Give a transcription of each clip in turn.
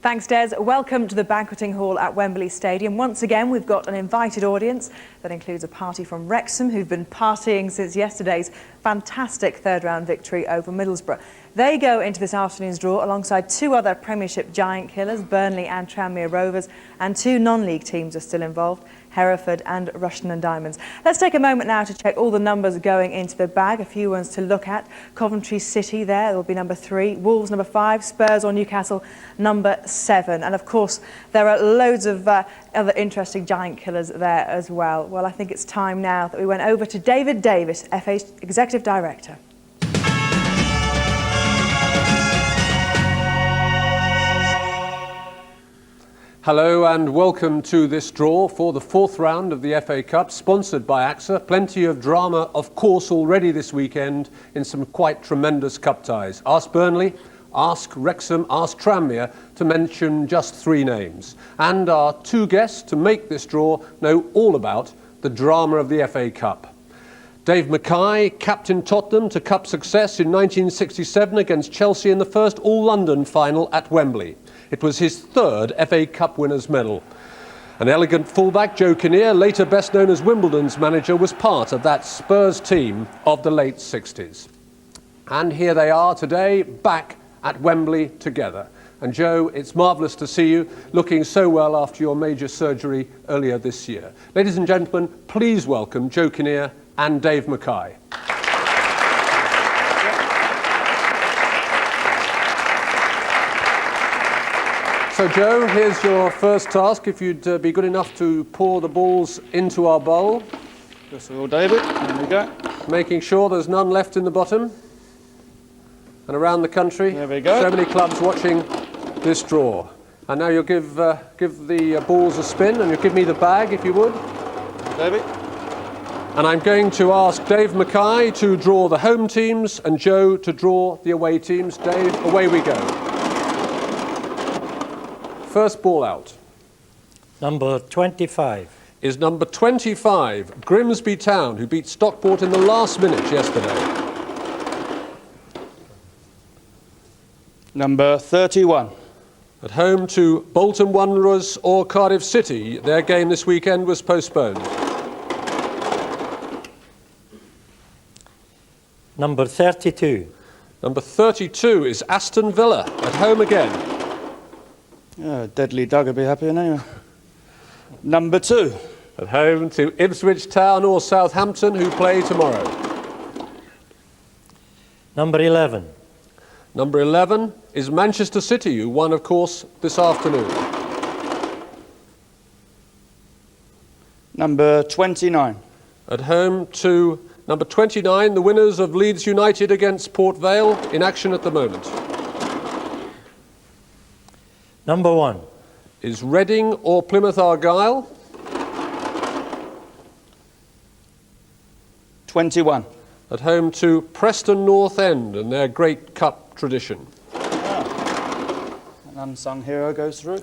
Thanks, Des. Welcome to the banqueting hall at Wembley Stadium. Once again, we've got an invited audience that includes a party from Wrexham who've been partying since yesterday's fantastic third-round victory over Middlesbrough. They go into this afternoon's draw alongside two other Premiership giant killers, Burnley and Tranmere Rovers, and two non-league teams are still involved, Hereford and Rushden and Diamonds. Let's take a moment now to check all the numbers going into the bag. A few ones to look at. Coventry City there will be number 3, Wolves number 5, Spurs or Newcastle number 7. And of course, there are loads of other interesting giant killers there as well. Well, I think it's time now that we went over to David Davis, FA's Executive Director. Hello and welcome to this draw for the 4th round of the FA Cup, sponsored by AXA. Plenty of drama, of course, already this weekend in some quite tremendous cup ties. Ask Burnley, ask Wrexham, ask Tranmere, to mention just 3 names. And our 2 guests to make this draw know all about the drama of the FA Cup. Dave Mackay captained Tottenham to cup success in 1967 against Chelsea in the first All-London final at Wembley. It was his 3rd FA Cup winners' medal. An elegant fullback, Joe Kinnear, later best known as Wimbledon's manager, was part of that Spurs team of the late 60s. And here they are today, back at Wembley together. And Joe, it's marvellous to see you, looking so well after your major surgery earlier this year. Ladies and gentlemen, please welcome Joe Kinnear and Dave Mackay. So Joe, here's your first task. If you'd be good enough to pour the balls into our bowl. Yes, we will, David. There we go. Making sure there's none left in the bottom. And around the country, there we go. So many clubs watching this draw. And now you'll give the balls a spin, and you'll give me the bag, if you would. David. And I'm going to ask Dave Mackay to draw the home teams and Joe to draw the away teams. Dave, away we go. First ball out. Number 25. Is number 25, Grimsby Town, who beat Stockport in the last minute yesterday. Number 31. At home to Bolton Wanderers or Cardiff City. Their game this weekend was postponed. Number 32. Number 32 is Aston Villa, at home again. Yeah, Deadly Doug will be happy anyway. Number 2. At home to Ipswich Town or Southampton, who play tomorrow. Number 11. Number 11 is Manchester City, who won, of course, this afternoon. Number 29. At home to number 29, the winners of Leeds United against Port Vale, in action at the moment. Number 1. Is Reading or Plymouth Argyle? 21. At home to Preston North End and their great cup tradition. An unsung hero goes through.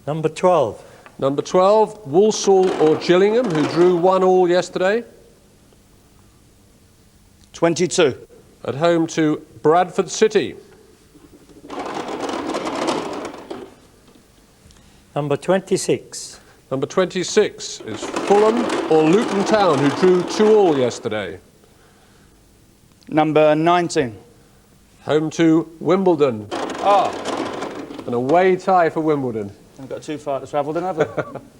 Number 12. Number 12, Walsall or Gillingham, who drew 1-1 yesterday. 22. At home to Bradford City. Number 26. Number 26 is Fulham or Luton Town, who drew 2-2 yesterday. Number 19. Home to Wimbledon. An away tie for Wimbledon. Haven't got too far to travel then, have we?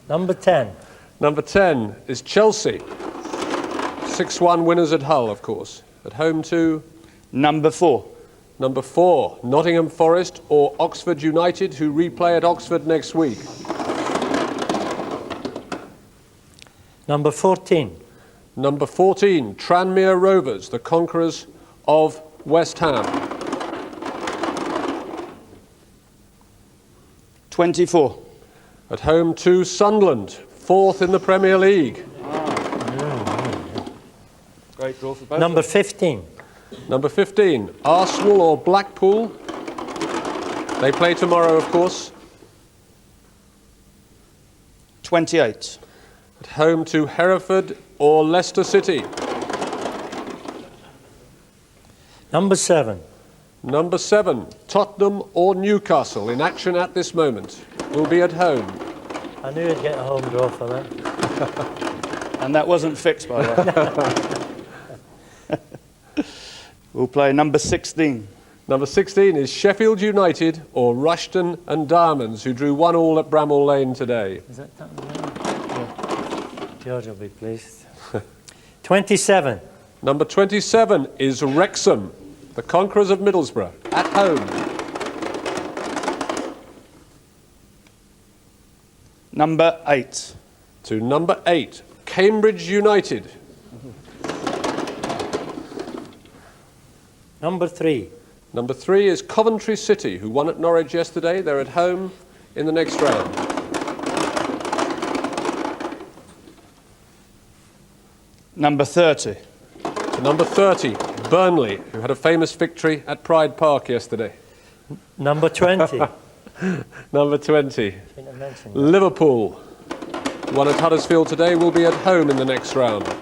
Number 10. Number 10 is Chelsea. 6-1 winners at Hull, of course. At home to Number 4. Number 4, Nottingham Forest or Oxford United, who replay at Oxford next week. Number 14. Number 14, Tranmere Rovers, the conquerors of West Ham. 24. At home to Sunderland, 4th in the Premier League. Great draw for both. Number 15. Number 15, Arsenal or Blackpool. They play tomorrow, of course. 28. At home to Hereford or Leicester City. Number 7. Number 7, Tottenham or Newcastle in action at this moment. Will be at home. I knew you'd get a home draw for that. And that wasn't fixed, by the way. We'll play number 16. Number 16 is Sheffield United or Rushton and Diamonds, who drew 1-1 at Bramall Lane today. Is that Tottenham? Yeah. George will be pleased. 27. Number 27 is Wrexham, the Conquerors of Middlesbrough, at home. Number 8. To number 8, Cambridge United. Number 3. Number 3 is Coventry City, who won at Norwich yesterday. They're at home in the next round. Number 30. To number 30, Burnley, who had a famous victory at Pride Park yesterday. Number 20. Number 20, Didn't I mention that? Liverpool, who won at Huddersfield today, will be at home in the next round.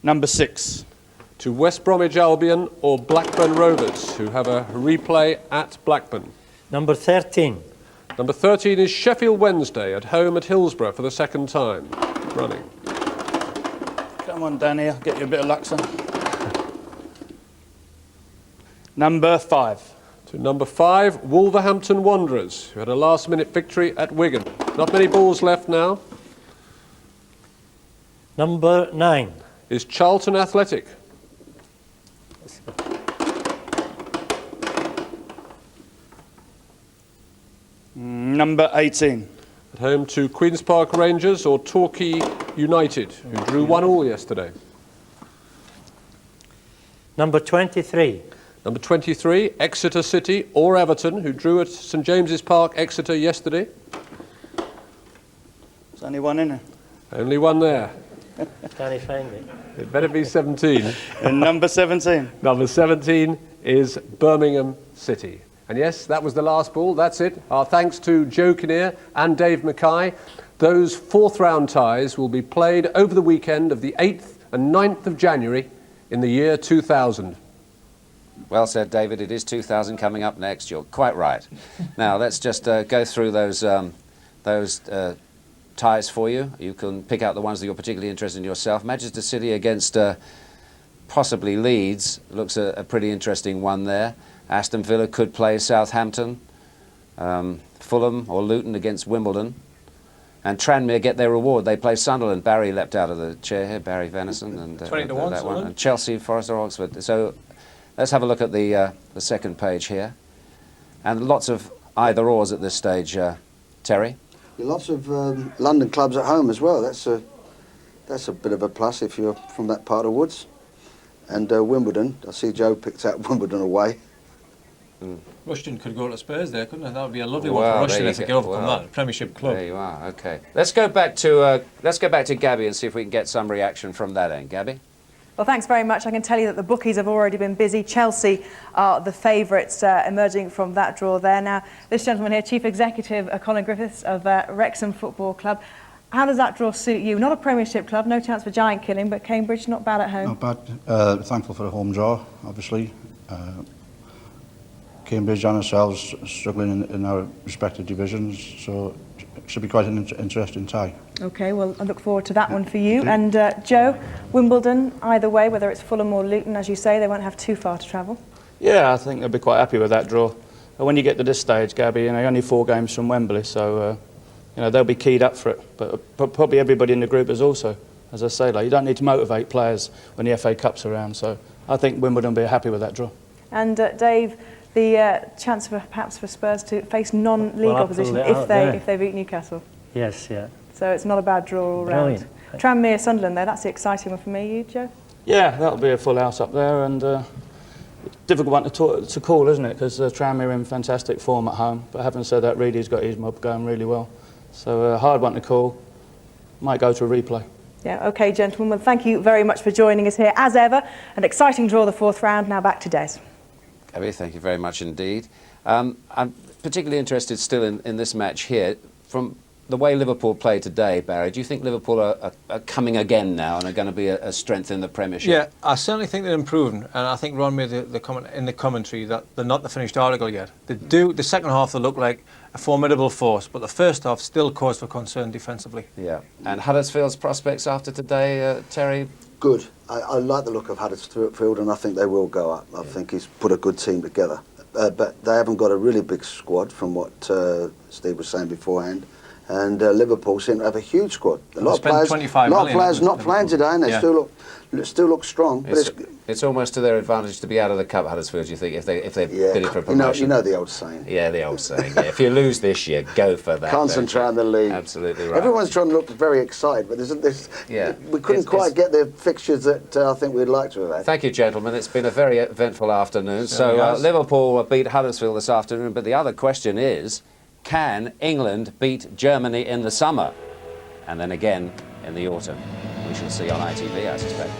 Number 6. To West Bromwich Albion or Blackburn Rovers, who have a replay at Blackburn. Number 13. Number 13 is Sheffield Wednesday, at home at Hillsborough for the second time running. Come on, Danny, I'll get you a bit of luck, son. Number 5. To number 5, Wolverhampton Wanderers, who had a last-minute victory at Wigan. Not many balls left now. Number 9. Is Charlton Athletic. Number 18. At home to Queen's Park Rangers or Torquay United, who drew 1-1 yesterday. Number 23. Number 23, Exeter City or Everton, who drew at St James's Park, Exeter, yesterday. There's only one in there. Only one there. Can he find it? It better be 17. And number 17. Number 17 is Birmingham City. And yes, that was the last ball. That's it. Our thanks to Joe Kinnear and Dave Mackay. Those fourth round ties will be played over the weekend of the 8th and 9th of January in the year 2000. Well said, David. It is 2000 coming up next. You're quite right. Now, let's just go through those ties for you. You can pick out the ones that you're particularly interested in yourself. Manchester City against possibly Leeds. Looks a pretty interesting one there. Aston Villa could play Southampton. Fulham or Luton against Wimbledon. And Tranmere get their reward. They play Sunderland. Barry leapt out of the chair here, Barry Venison. And, 20 to 1, that one. And Chelsea, Forest or Oxford. So let's have a look at the second page here. And lots of either-ors at this stage, Terry. Lots of London clubs at home as well. That's a bit of a plus if you're from that part of Woods. And Wimbledon, I see Joe picked out Wimbledon away. Rushton could go to Spurs there, couldn't it? That would be a lovely Well, one for there Rushton you if they go. could overcome Well, that. Premiership club. There you are. Okay. Let's go back to Gabby and see if we can get some reaction from that end. Gabby. Well, thanks very much. I can tell you that the bookies have already been busy. Chelsea are the favourites emerging from that draw there. Now, this gentleman here, Chief Executive Colin Griffiths of Wrexham Football Club. How does that draw suit you? Not a Premiership club, no chance for giant killing, but Cambridge, not bad at home. Not bad. Thankful for the home draw, obviously. Cambridge and ourselves struggling in our respective divisions, so it should be quite an interesting tie. OK, well, I look forward to that one for you. And Joe, Wimbledon, either way, whether it's Fulham or Luton, as you say, they won't have too far to travel. Yeah, I think they'll be quite happy with that draw. But when you get to this stage, Gabby, only 4 games from Wembley, so they'll be keyed up for it. But probably everybody in the group is also, as I say, you don't need to motivate players when the FA Cup's around. So I think Wimbledon will be happy with that draw. And Dave, the chance perhaps for Spurs to face non-league opposition if they beat Newcastle. Yes, yeah. So it's not a bad draw all round. Tranmere, Sunderland, though, that's the exciting one for me. You, Joe? Yeah, that'll be a full house up there, and difficult one to call, isn't it? Because Tranmere are in fantastic form at home. But having said that, Reedy's got his mob going really well. So a hard one to call. Might go to a replay. Yeah, OK, gentlemen. Well, thank you very much for joining us here, as ever. An exciting draw, the fourth round. Now back to Des. Gabby, thank you very much indeed. I'm particularly interested still in this match here. From the way Liverpool play today, Barry, do you think Liverpool are coming again now and are going to be a strength in the Premiership? Yeah, I certainly think they're improving, and I think Ron made the comment in the commentary that they're not the finished article yet. The second half they look like a formidable force, but the first half still cause for concern defensively. Yeah. And Huddersfield's prospects after today, Terry? Good. I like the look of Huddersfield, and I think they will go up. I think he's put a good team together. But they haven't got a really big squad, from what Steve was saying beforehand. And Liverpool seem to have a huge squad. A lot of players, 25 million, not playing today, and they Yeah. still look strong. But It's almost to their advantage to be out of the cup, Huddersfield, you think, if they're bidding for promotion? you know the old saying. Yeah, the old saying. Yeah. If you lose this year, go for that. Concentrate on the league. Absolutely right. Everyone's trying to look very excited, but we couldn't quite get the fixtures that I think we'd like to have had. Thank you, gentlemen. It's been a very eventful afternoon. So Liverpool beat Huddersfield this afternoon, but the other question is, can England beat Germany in the summer? And then again in the autumn. We shall see on ITV, I suspect.